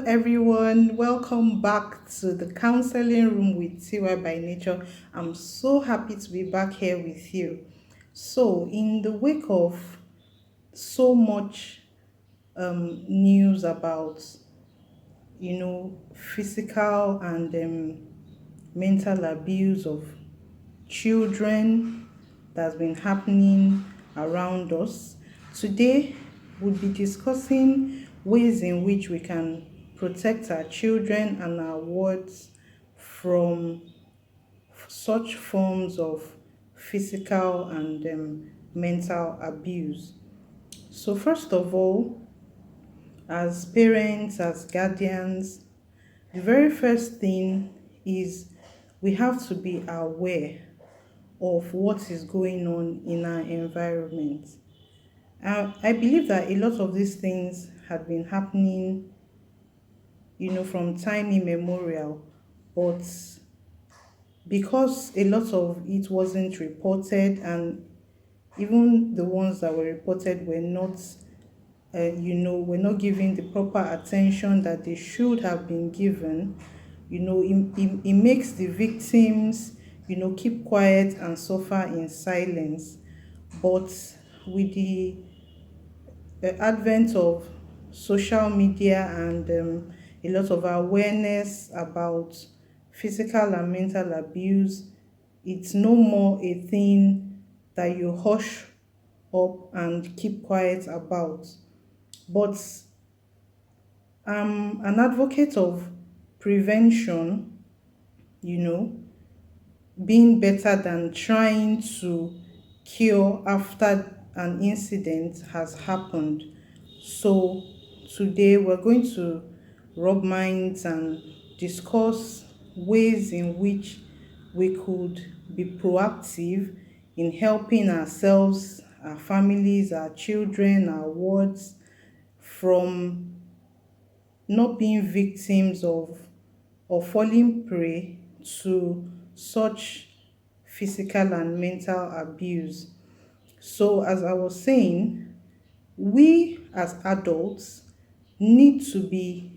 everyone. Welcome back to the counseling room with TY by Nature. I'm so happy to be back here with you. So, in the wake of so much news about physical and mental abuse of children that's been happening around us. Today, we'll be discussing ways in which we can protect our children and our wards from such forms of physical and mental abuse. So, first of all, as parents, as guardians, the very first thing is we have to be aware of what is going on in our environment. I believe that a lot of these things had been happening, from time immemorial, but because a lot of it wasn't reported, and even the ones that were reported were not, were not given the proper attention that they should have been given. It makes the victims, keep quiet and suffer in silence. But with the advent of social media and a lot of awareness about physical and mental abuse, it's no more a thing that you hush up and keep quiet about. But I'm an advocate of prevention, you know, being better than trying to cure after an incident has happened. So, today we're going to rub minds and discuss ways in which we could be proactive in helping ourselves, our families, our children, our wards from not being victims of or falling prey to such physical and mental abuse. So, as I was saying, we as adults need to be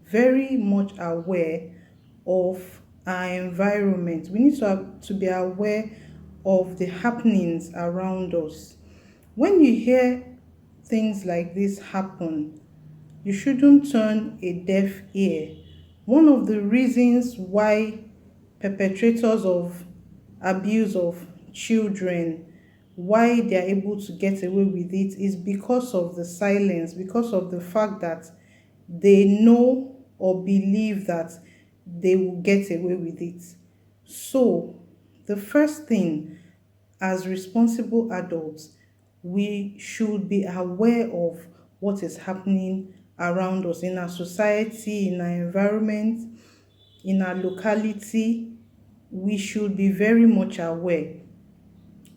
very much aware of our environment. We need to be aware of the happenings around us. When you hear things like this happen, you shouldn't turn a deaf ear. One of the reasons why perpetrators of abuse of children, why they are able to get away with it, is because of the silence, because of the fact that they know or believe that they will get away with it. So, the first thing, as responsible adults, we should be aware of what is happening around us in our society, in our environment, in our locality. We should be very much aware,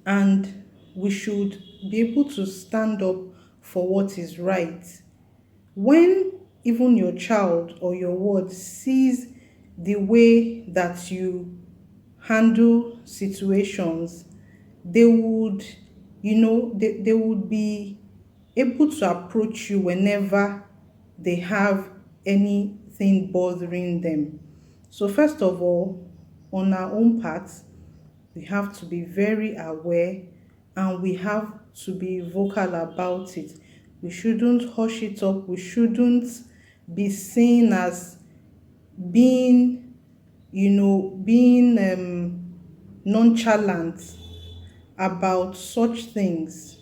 and we should be able to stand up for what is right. When even your child or your ward sees the way that you handle situations, they would, they would be able to approach you whenever they have anything bothering them. So, first of all, on our own part, we have to be very aware, and we have to be vocal about it. We shouldn't hush it up. We shouldn't be seen as being, being nonchalant about such things.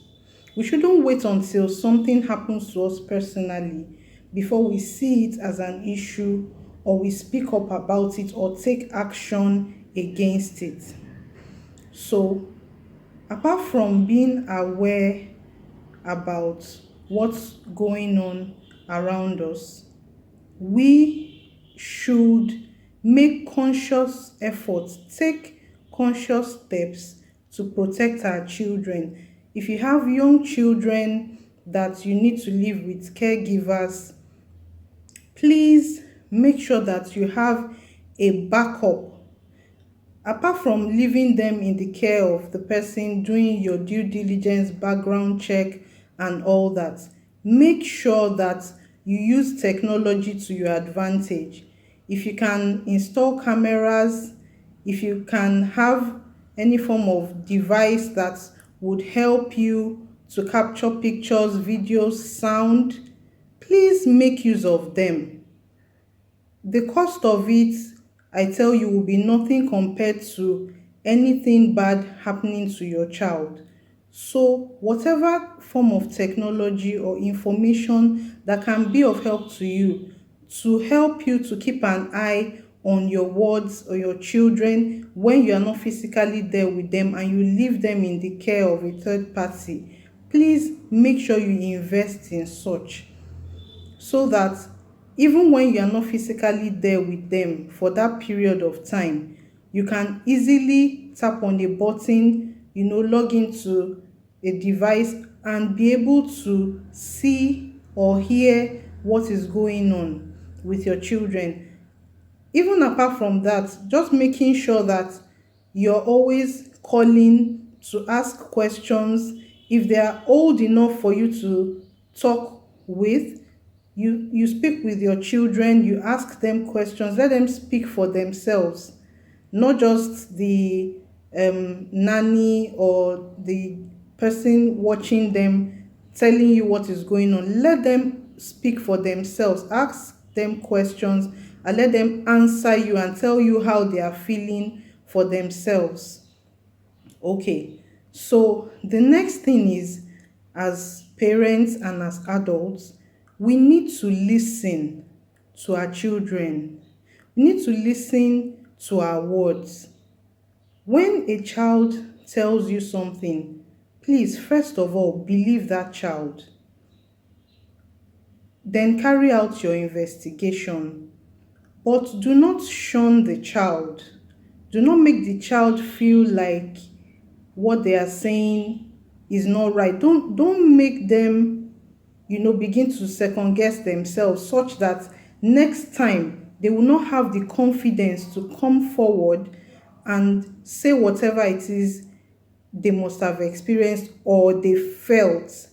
We shouldn't wait until something happens to us personally before we see it as an issue, or we speak up about it or take action against it. So, apart from being aware about what's going on around us, we should make conscious efforts, take conscious steps to protect our children. If you have young children that you need to live with caregivers, please make sure that you have a backup. Apart from leaving them in the care of the person, doing your due diligence, background check, and all that, make sure that you use technology to your advantage. If you can install cameras, if you can have any form of device that would help you to capture pictures, videos, sound, please make use of them. The cost of it, I tell you, will be nothing compared to anything bad happening to your child. So, whatever form of technology or information that can be of help to you, to help you to keep an eye on your wards or your children when you are not physically there with them and you leave them in the care of a third party, please make sure you invest in such, so that even when you are not physically there with them for that period of time, you can easily tap on a button, log into a device and be able to see or hear what is going on with your children. Even apart from that, just making sure that you're always calling to ask questions. If they are old enough for you to talk with, you speak with your children, you ask them questions, let them speak for themselves, not just the nanny or the person watching them telling you what is going on. Let them speak for themselves, ask them questions, and let them answer you and tell you how they are feeling for themselves. Okay, so the next thing is, as parents and as adults, we need to listen to our children. We need to listen to our words. When a child tells you something, please, first of all, believe that child. Then carry out your investigation. But do not shun the child. Do not make the child feel like what they are saying is not right. Don't make them, begin to second guess themselves, such that next time they will not have the confidence to come forward and say whatever it is they must have experienced or they felt.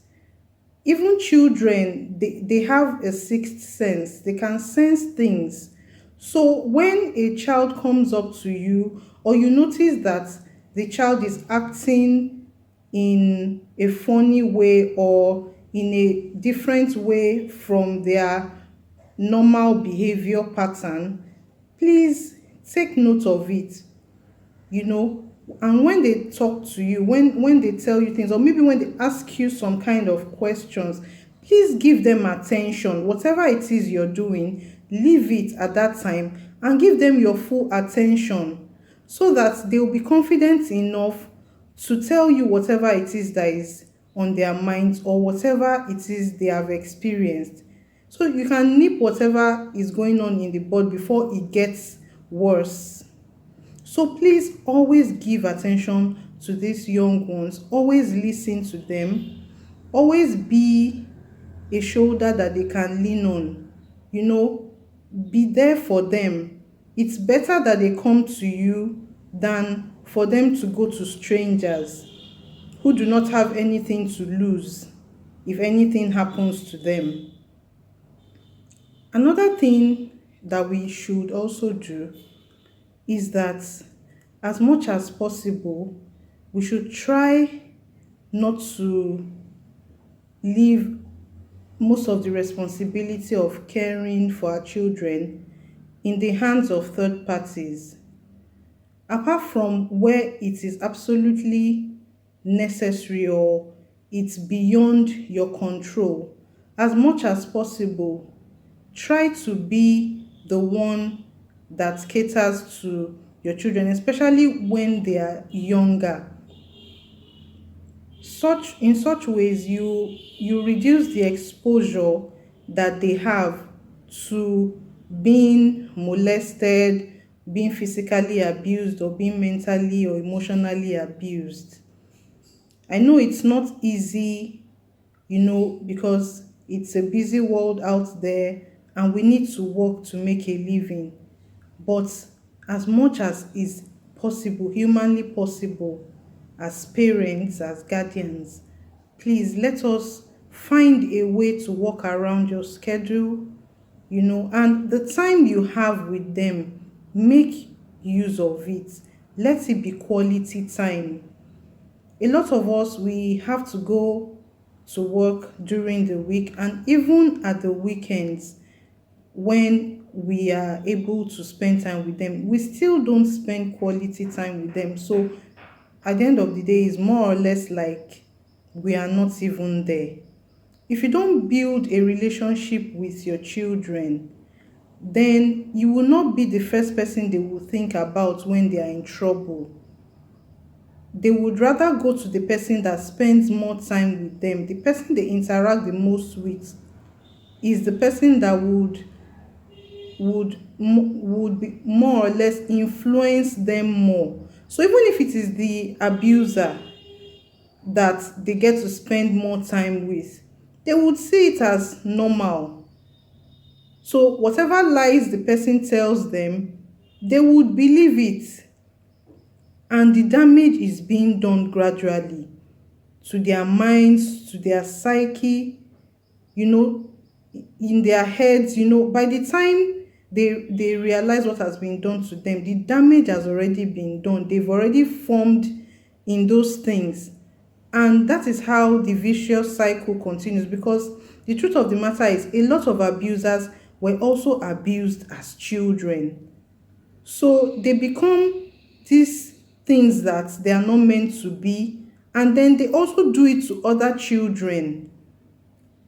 Even children, they have a sixth sense, they can sense things. So when a child comes up to you, or you notice that the child is acting in a funny way or in a different way from their normal behavior pattern, please take note of it. you know and when they talk to you, when they tell you things, or maybe when they ask you some kind of questions, please give them attention. Whatever it is you're doing, leave it at that time and give them your full attention, so that they'll be confident enough to tell you whatever it is that is on their minds, or whatever it is they have experienced, so you can nip whatever is going on in the bud before it gets worse. So please always give attention to these young ones, always listen to them, always be a shoulder that they can lean on. You know, be there for them. It's better that they come to you than for them to go to strangers who do not have anything to lose if anything happens to them. Another thing that we should also do is that, as much as possible, we should try not to leave most of the responsibility of caring for our children in the hands of third parties. Apart from where it is absolutely necessary or it's beyond your control, as much as possible, try to be the one that caters to your children, especially when they are younger. In such ways, you reduce the exposure that they have to being molested, being physically abused, or being mentally or emotionally abused. I know it's not easy, because it's a busy world out there and we need to work to make a living. But as much as is possible, humanly possible, as parents, as guardians, please let us Find a way to work around your schedule, and the time you have with them, make use of it. Let it be quality time. A lot of us, we have to go to work during the week and even at the weekends when we are able to spend time with them, we still don't spend quality time with them. So at the end of the day, it's more or less like we are not even there. If you don't build a relationship with your children, then you will not be the first person they will think about when they are in trouble. They would rather go to the person that spends more time with them. The person they interact the most with is the person that would be more or less influence them more. So even if it is the abuser that they get to spend more time with, they would see it as normal. So whatever lies the person tells them, they would believe it, and the damage is being done gradually to their minds, to their psyche, you know, in their heads. By the time they realize what has been done to them, the damage has already been done. They've already formed in those things. And that is how the vicious cycle continues, because the truth of the matter is a lot of abusers were also abused as children. So they become these things that they are not meant to be, and then they also do it to other children,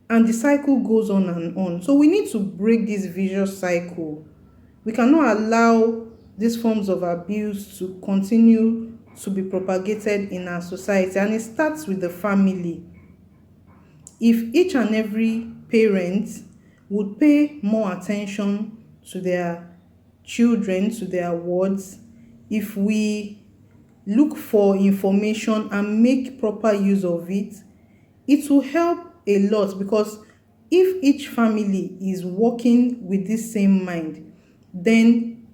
and the cycle goes on and on. So we need to break this vicious cycle. We cannot allow these forms of abuse to continue to be propagated in our society, and it starts with the family. If each and every parent would pay more attention to their children, to their words, if we look for information and make proper use of it, it will help a lot. Because if each family is working with this same mind, then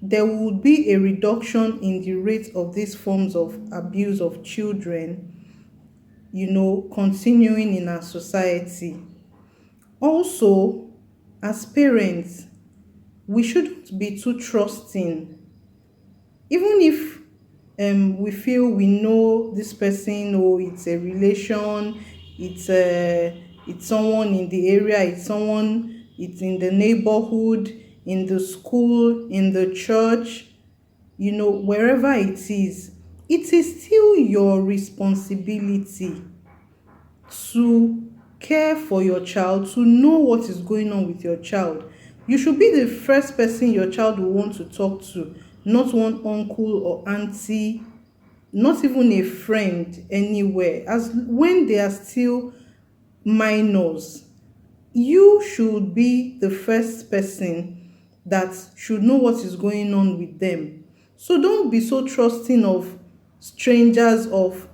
there would be a reduction in the rate of these forms of abuse of children, continuing in our society. Also, as parents, we shouldn't be too trusting. Even if we feel we know this person, or it's a relation, it's someone in the area, it's in the neighborhood, in the school, in the church, wherever it is still your responsibility to care for your child, to know what is going on with your child. You should be the first person your child will want to talk to, not one uncle or auntie, not even a friend anywhere. As when they are still minors, you should be the first person that should know what is going on with them. So don't be so trusting of strangers, of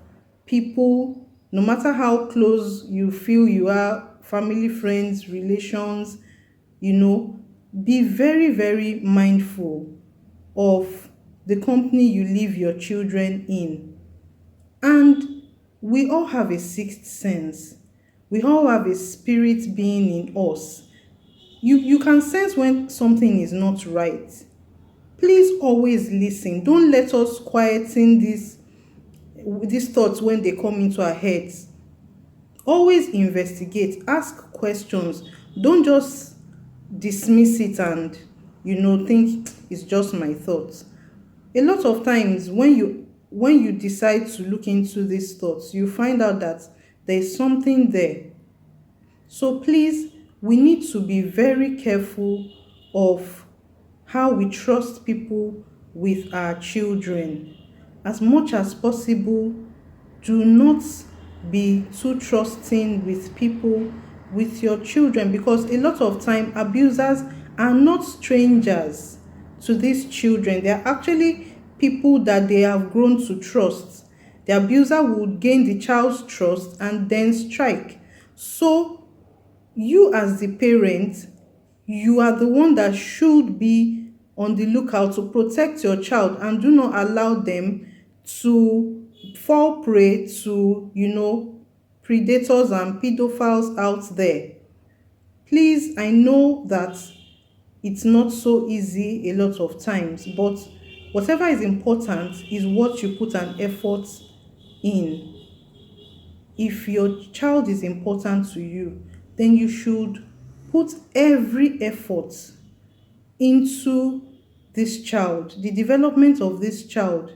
people, no matter how close you feel you are, family, friends, relations. you know be very, very mindful of the company you leave your children in. And we all have a sixth sense. We all have a spirit being in us. You can sense when something is not right. Please always listen. Don't let us quieten these thoughts when they come into our heads. Always investigate, ask questions. Don't just dismiss it and think it's just my thoughts. A lot of times when you decide to look into these thoughts, you find out that there's something there. So please, we need to be very careful of how we trust people with our children. As much as possible, do not be too trusting with people, with your children, because a lot of time abusers are not strangers to these children. They are actually people that they have grown to trust. The abuser would gain the child's trust and then strike. So you, as the parent, you are the one that should be on the lookout to protect your child, and do not allow them to fall prey to predators and pedophiles out there. Please, I know that it's not so easy a lot of times, but whatever is important is what you put an effort in. If your child is important to you, then you should put every effort into this child, the development of this child.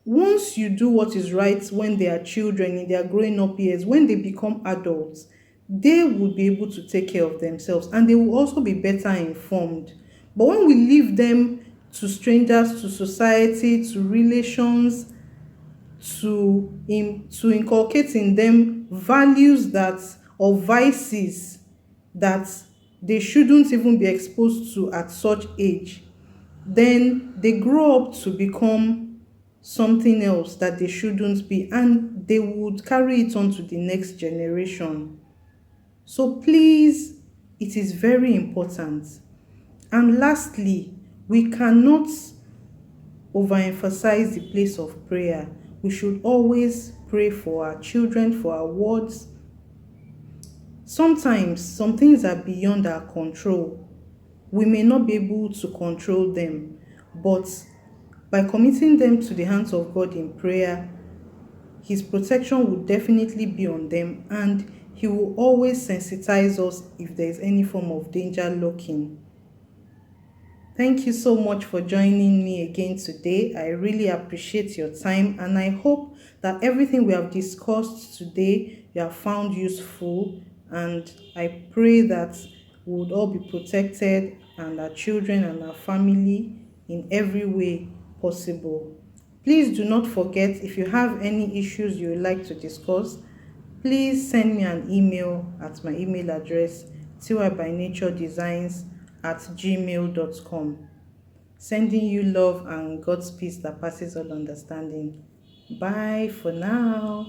Once you do what is right when they are children in their growing up years, when they become adults, they will be able to take care of themselves and they will also be better informed. But when we leave them to strangers, to society, to relations, to inculcate in them values that, or vices that they shouldn't even be exposed to at such age, then they grow up to become something else that they shouldn't be, and they would carry it on to the next generation. So please, it is very important. And lastly, we cannot overemphasize the place of prayer. We should always pray for our children, for our wards. Sometimes some things are beyond our control. We may not be able to control them, but by committing them to the hands of God in prayer, His protection will definitely be on them, and He will always sensitize us if there is any form of danger lurking. Thank you so much for joining me again today. I really appreciate your time, and I hope that everything we have discussed today you have found useful, and I pray that we would all be protected, and our children and our family in every way possible. Please do not forget, if you have any issues you would like to discuss, please send me an email at my email address tybynaturedesigns@gmail.com. Sending you love and God's peace that passes all understanding. Bye for now.